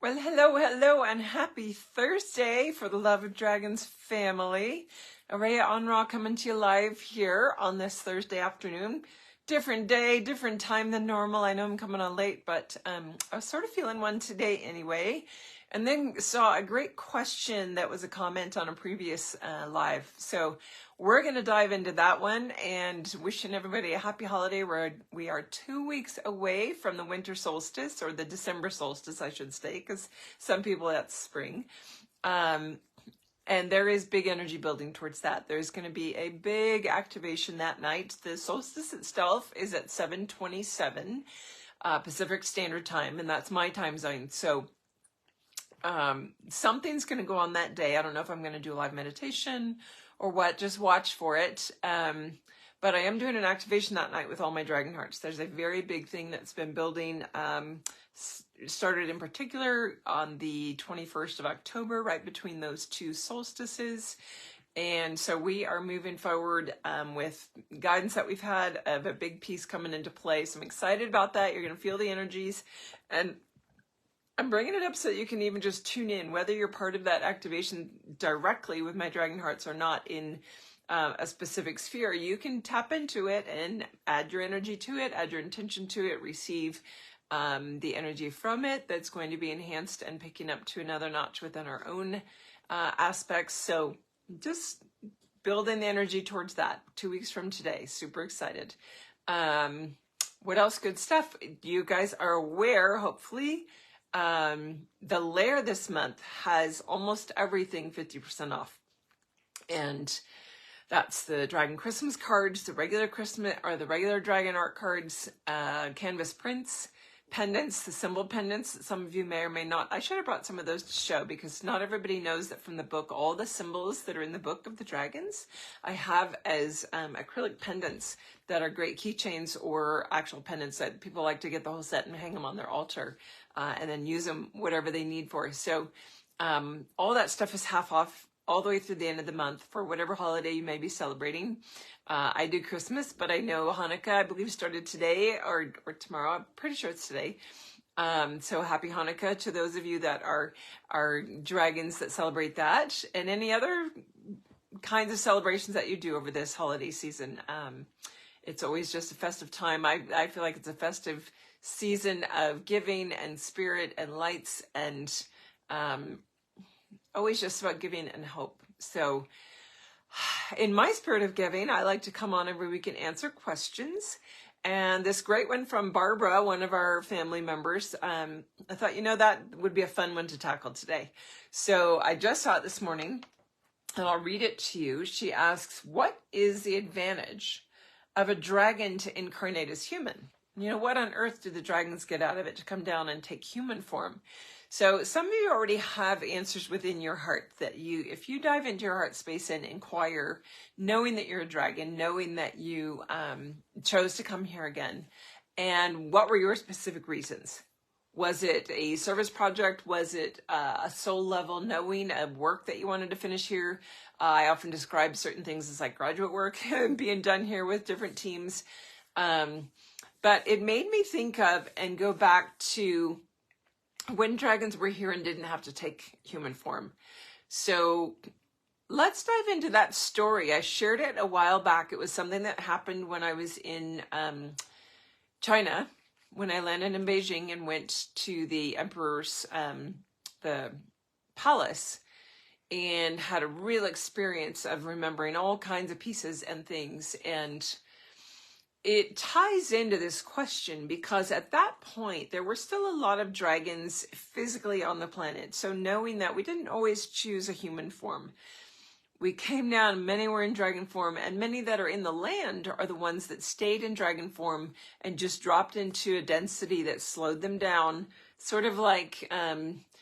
Well, hello, and happy Thursday for the Love of Dragons family. Araya Onra coming to you live here on this Thursday afternoon. Different day, different time than normal. I know I'm coming on late, but I was sort of feeling one today anyway. And then saw a great question that was a comment on a previous live. So we're going to dive into that one and wishing everybody a happy holiday. We are 2 weeks away from the winter solstice, or the December solstice, I should say, because some people that's spring. And there is big energy building towards that. There's going to be a big activation that night. The solstice itself is at 7:27 Pacific Standard Time, and that's my time zone. So something's going to go on that day. I don't know if I'm going to do a live meditation or what, just watch for it. But I am doing an activation that night with all my dragon hearts. There's a very big thing that's been building, started in particular on the 21st of October, right between those two solstices. And so we are moving forward with guidance that we've had of a big piece coming into play. So I'm excited about that. You're going to feel the energies, and I'm bringing it up so that you can even just tune in, whether you're part of that activation directly with my dragon hearts or not in a specific sphere. You can tap into it and add your energy to it, add your intention to it, receive the energy from it that's going to be enhanced and picking up to another notch within our own aspects. So just building the energy towards that 2 weeks from today. Super excited. What else? Good stuff. You guys are aware, hopefully, the lair this month has almost everything 50% off. And that's the Dragon Christmas cards, the regular Christmas or the regular Dragon art cards, canvas prints, pendants, the symbol pendants that some of you may or may not. I should have brought some of those to show, because not everybody knows that from the book, all the symbols that are in the book of the dragons, I have as acrylic pendants that are great keychains, or actual pendants that people like to get the whole set and hang them on their altar and then use them whatever they need for. So all that stuff is half off all the way through the end of the month for whatever holiday you may be celebrating. I do Christmas, but I know Hanukkah, I believe, started today or tomorrow. I'm pretty sure it's today. So happy Hanukkah to those of you that are dragons that celebrate that, and any other kinds of celebrations that you do over this holiday season. It's always just a festive time. I feel like it's a festive season of giving and spirit and lights, and always just about giving and hope. So in my spirit of giving, I like to come on every week and answer questions. And this great one from Barbara, one of our family members, I thought, that would be a fun one to tackle today. So I just saw it this morning, and I'll read it to you. She asks, what is the advantage of a dragon to incarnate as human? What on earth do the dragons get out of it to come down and take human form? So some of you already have answers within your heart that if you dive into your heart space and inquire, knowing that you're a dragon, knowing that you chose to come here again, and what were your specific reasons? Was it a service project? Was it a soul level knowing of work that you wanted to finish here? I often describe certain things as like graduate work being done here with different teams. But it made me think of and go back to when dragons were here and didn't have to take human form. So let's dive into that story. I shared it a while back. It was something that happened when I was in China, when I landed in Beijing and went to the emperor's the palace, and had a real experience of remembering all kinds of pieces and things. And it ties into this question because at that point, there were still a lot of dragons physically on the planet. So knowing that we didn't always choose a human form, we came down, many were in dragon form, and many that are in the land are the ones that stayed in dragon form and just dropped into a density that slowed them down, sort of like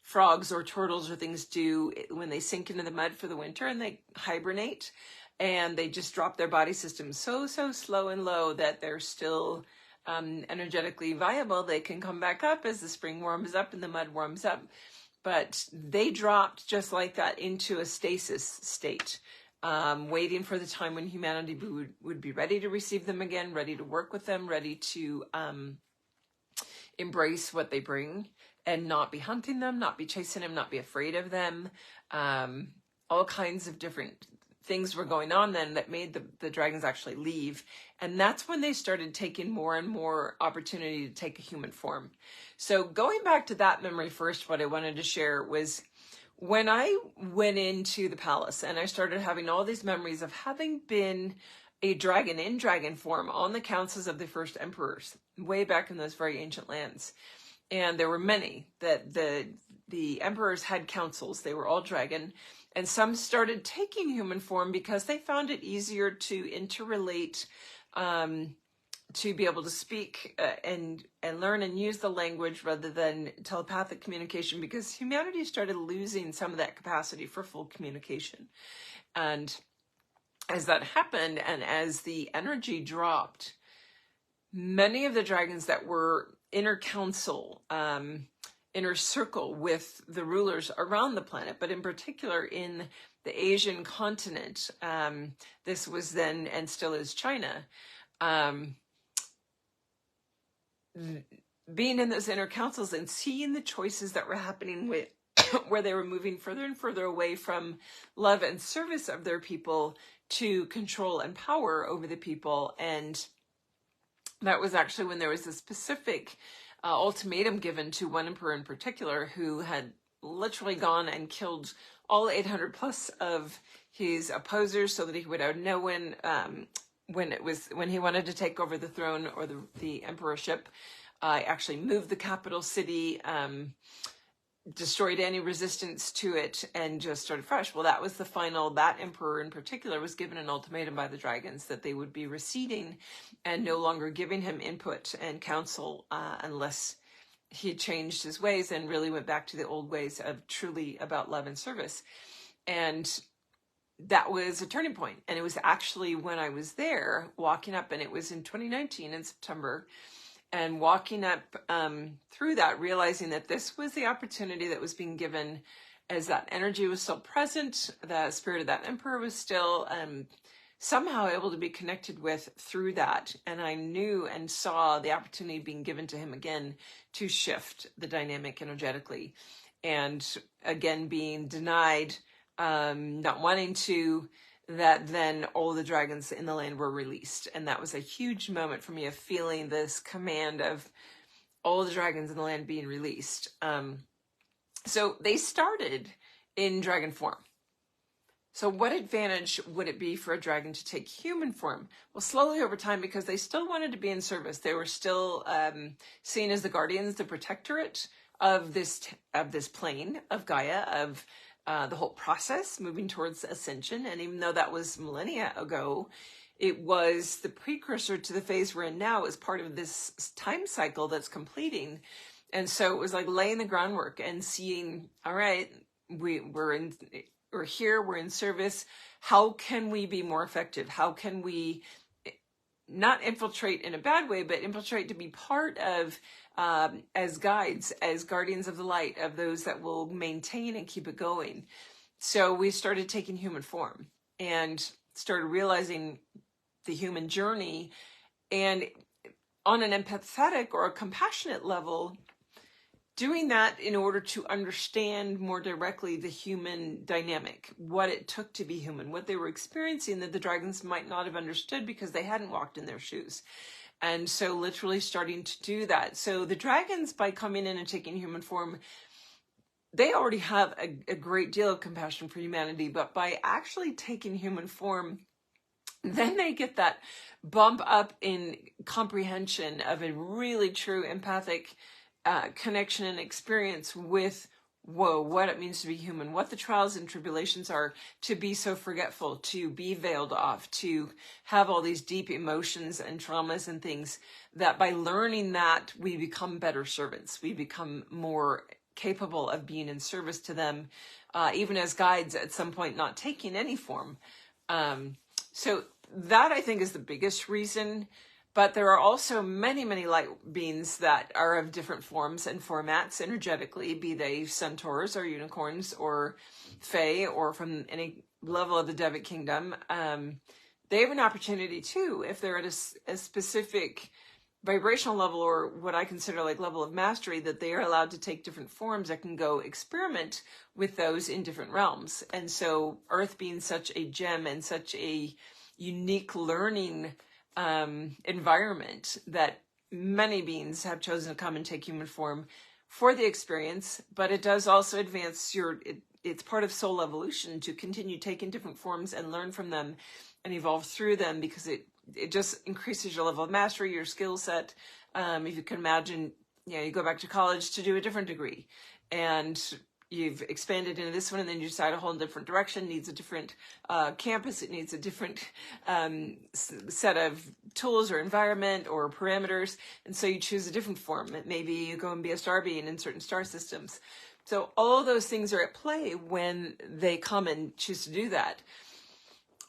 frogs or turtles or things do when they sink into the mud for the winter and they hibernate. And they just drop their body system so slow and low that they're still energetically viable. They can come back up as the spring warms up and the mud warms up. But they dropped just like that into a stasis state, waiting for the time when humanity would be ready to receive them again, ready to work with them, ready to embrace what they bring. and not be hunting them, not be chasing them, not be afraid of them. All kinds of different things were going on then that made the dragons actually leave. And that's when they started taking more and more opportunity to take a human form. So going back to that memory first, what I wanted to share was when I went into the palace and I started having all these memories of having been a dragon in dragon form on the councils of the first emperors way back in those very ancient lands. And there were many that the emperors had councils. They were all dragon. And some started taking human form because they found it easier to interrelate, to be able to speak and learn and use the language rather than telepathic communication, because humanity started losing some of that capacity for full communication. And as that happened, and as the energy dropped, many of the dragons that were inner council, inner circle with the rulers around the planet, but in particular in the Asian continent, this was then and still is China, being in those inner councils and seeing the choices that were happening with where they were moving further and further away from love and service of their people to control and power over the people. And that was actually when there was a specific ultimatum given to one emperor in particular who had literally gone and killed all 800 plus of his opposers so that he would know when he wanted to take over the throne or the emperorship, actually moved the capital city, destroyed any resistance to it, and just started fresh. Well, that was the final. That emperor in particular was given an ultimatum by the dragons that they would be receding and no longer giving him input and counsel unless he changed his ways and really went back to the old ways of truly about love and service. And that was a turning point. And it was actually when I was there walking up, and it was in 2019 in September, and walking up through that, realizing that this was the opportunity that was being given, as that energy was still present, the spirit of that emperor was still somehow able to be connected with through that. And I knew and saw the opportunity being given to him again to shift the dynamic energetically. And again, being denied, not wanting to, that then all the dragons in the land were released. And that was a huge moment for me of feeling this command of all the dragons in the land being released. So they started in dragon form. So what advantage would it be for a dragon to take human form? Well, slowly over time, because they still wanted to be in service. They were still seen as the guardians, the protectorate of this plane of Gaia, of the whole process moving towards ascension. And even though that was millennia ago, it was the precursor to the phase we're in now as part of this time cycle that's completing. And so it was like laying the groundwork and seeing, all right, we're here, we're in service. How can we be more effective? How can we not infiltrate in a bad way, but infiltrate to be part of, as guides, as guardians of the light, of those that will maintain and keep it going. So we started taking human form and started realizing the human journey, and on an empathetic or a compassionate level, doing that in order to understand more directly the human dynamic, what it took to be human, what they were experiencing that the dragons might not have understood because they hadn't walked in their shoes. And so literally starting to do that. So the dragons, by coming in and taking human form, they already have a great deal of compassion for humanity, but by actually taking human form, then they get that bump up in comprehension of a really true empathic connection and experience with, whoa, what it means to be human, what the trials and tribulations are, to be so forgetful, to be veiled off, to have all these deep emotions and traumas and things, that by learning that, we become better servants. We become more capable of being in service to them, even as guides at some point, not taking any form. So that, I think, is the biggest reason. But there are also many, many light beings that are of different forms and formats energetically, be they centaurs or unicorns or fae or from any level of the Devic kingdom. They have an opportunity too, if they're at a specific vibrational level, or what I consider like level of mastery, that they are allowed to take different forms that can go experiment with those in different realms. And so Earth being such a gem and such a unique learning environment, that many beings have chosen to come and take human form for the experience, but it does also advance it's part of soul evolution to continue taking different forms and learn from them and evolve through them, because it just increases your level of mastery, your skill set. If you can imagine, you go back to college to do a different degree, and you've expanded into this one, and then you decide a whole different direction, needs a different campus, it needs a different set of tools or environment or parameters, and so you choose a different form. Maybe you go and be a star being in certain star systems. So all those things are at play when they come and choose to do that.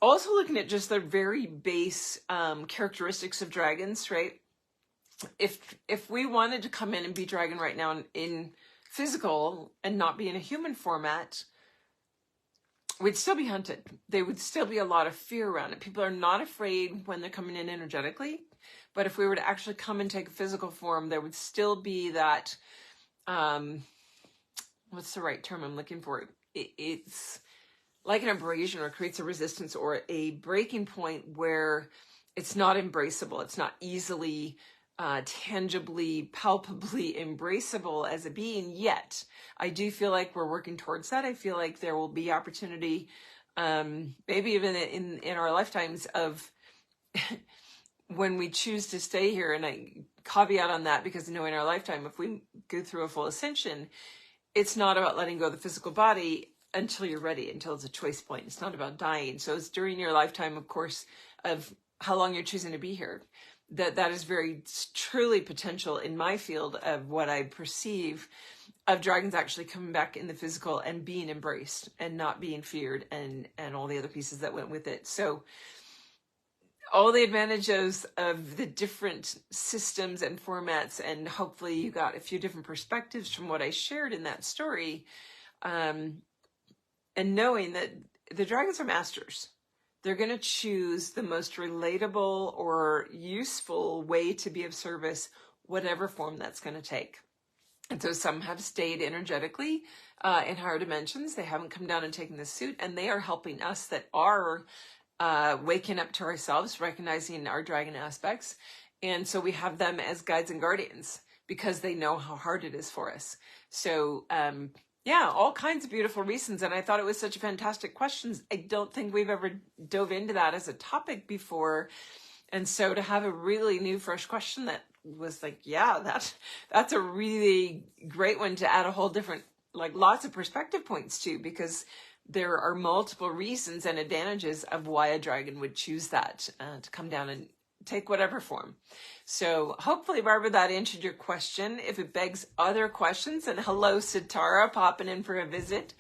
Also looking at just the very base characteristics of dragons, right? If we wanted to come in and be dragon right now in physical and not be in a human format, we'd still be hunted. There would still be a lot of fear around it. People are not afraid when they're coming in energetically, but if we were to actually come and take a physical form, there would still be that, what's the right term I'm looking for? It's like an abrasion, or creates a resistance or a breaking point where it's not embraceable. It's not easily, tangibly, palpably embraceable as a being yet. I do feel like we're working towards that. I feel like there will be opportunity, maybe even in our lifetimes, of when we choose to stay here. And I caveat on that because in our lifetime, if we go through a full ascension, it's not about letting go of the physical body until you're ready, until it's a choice point. It's not about dying. So it's during your lifetime, of course, of how long you're choosing to be here. That is very truly potential in my field of what I perceive of dragons actually coming back in the physical and being embraced and not being feared, and all the other pieces that went with it. So all the advantages of the different systems and formats, and hopefully you got a few different perspectives from what I shared in that story, and knowing that the dragons are masters. They're going to choose the most relatable or useful way to be of service, whatever form that's going to take. And so some have stayed energetically in higher dimensions. They haven't come down and taken the suit, and they are helping us that are waking up to ourselves, recognizing our dragon aspects. And so we have them as guides and guardians because they know how hard it is for us. So, all kinds of beautiful reasons. And I thought it was such a fantastic question. I don't think we've ever dove into that as a topic before. And so to have a really new, fresh question that was like, that's a really great one to add a whole different, like lots of perspective points to, because there are multiple reasons and advantages of why a dragon would choose that to come down and take whatever form. So hopefully, Barbara, that answered your question. If it begs other questions, and hello, Sitara, popping in for a visit.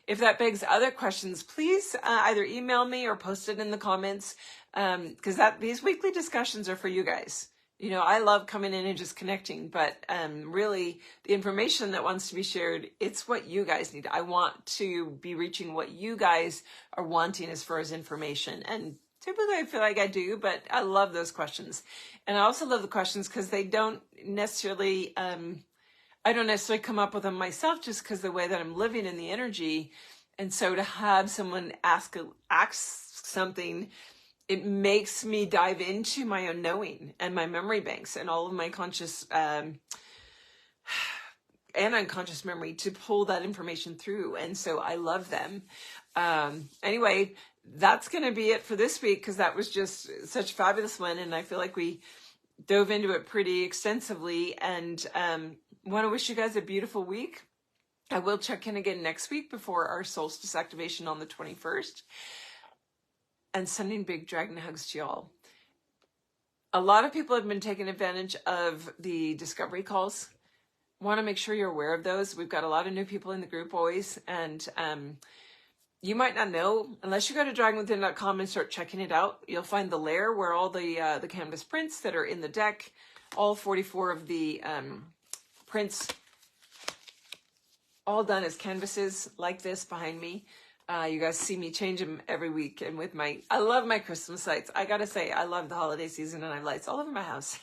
If that begs other questions, please either email me or post it in the comments, because these weekly discussions are for you guys. I love coming in and just connecting, but really the information that wants to be shared, it's what you guys need. I want to be reaching what you guys are wanting as far as information. And typically I feel like I do, but I love those questions. And I also love the questions because they don't necessarily, I don't necessarily come up with them myself, just because the way that I'm living in the energy. And so to have someone ask something, it makes me dive into my own knowing and my memory banks and all of my conscious and unconscious memory to pull that information through. And so I love them. Anyway, that's going to be it for this week, because that was just such a fabulous one. And I feel like we dove into it pretty extensively, and want to wish you guys a beautiful week. I will check in again next week before our solstice activation on the 21st. And sending big dragon hugs to y'all. A lot of people have been taking advantage of the discovery calls. Want to make sure you're aware of those. We've got a lot of new people in the group always. And you might not know, unless you go to dragonwithin.com and start checking it out, you'll find the layer where all the canvas prints that are in the deck, all 44 of the prints, all done as canvases like this behind me. You guys see me change them every week. And I love my Christmas lights. I gotta say, I love the holiday season, and I have lights all over my house.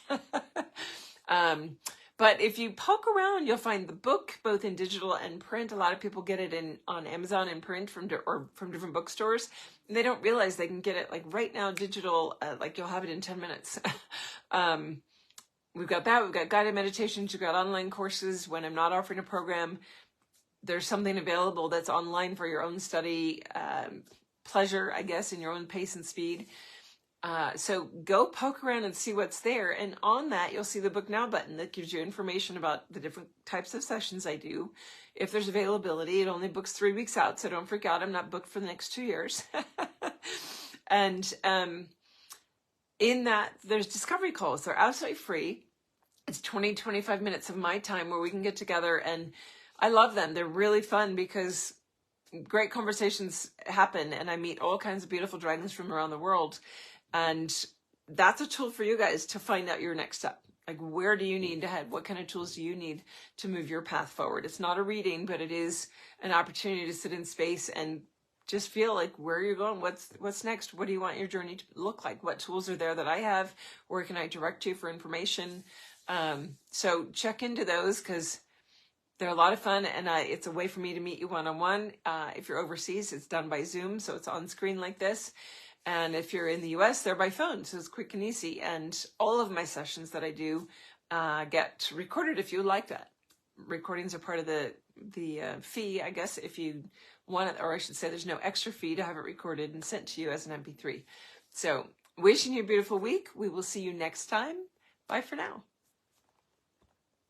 But if you poke around, you'll find the book both in digital and print. A lot of people get it on Amazon in print or from different bookstores. And they don't realize they can get it like right now digital, like you'll have it in 10 minutes. We've got that. We've got guided meditations. We've got online courses. When I'm not offering a program, there's something available that's online for your own study pleasure, I guess, in your own pace and speed. So go poke around and see what's there. And on that, you'll see the Book Now button that gives you information about the different types of sessions I do. If there's availability, it only books 3 weeks out. So don't freak out. I'm not booked for the next 2 years. And in that, there's discovery calls. They're absolutely free. It's 20, 25 minutes of my time where we can get together. And I love them. They're really fun because great conversations happen. And I meet all kinds of beautiful dragons from around the world. And that's a tool for you guys to find out your next step. Like, where do you need to head? What kind of tools do you need to move your path forward? It's not a reading, but it is an opportunity to sit in space and just feel like where you're going. What's next? What do you want your journey to look like? What tools are there that I have? Where can I direct you for information? So check into those because they're a lot of fun, and it's a way for me to meet you one-on-one. If you're overseas, it's done by Zoom, so it's on screen like this. And if you're in the US, they're by phone, so it's quick and easy. And all of my sessions that I do get recorded if you like that. Recordings are part of the fee, I guess, if you want it, or I should say there's no extra fee to have it recorded and sent to you as an MP3. So wishing you a beautiful week. We will see you next time. Bye for now.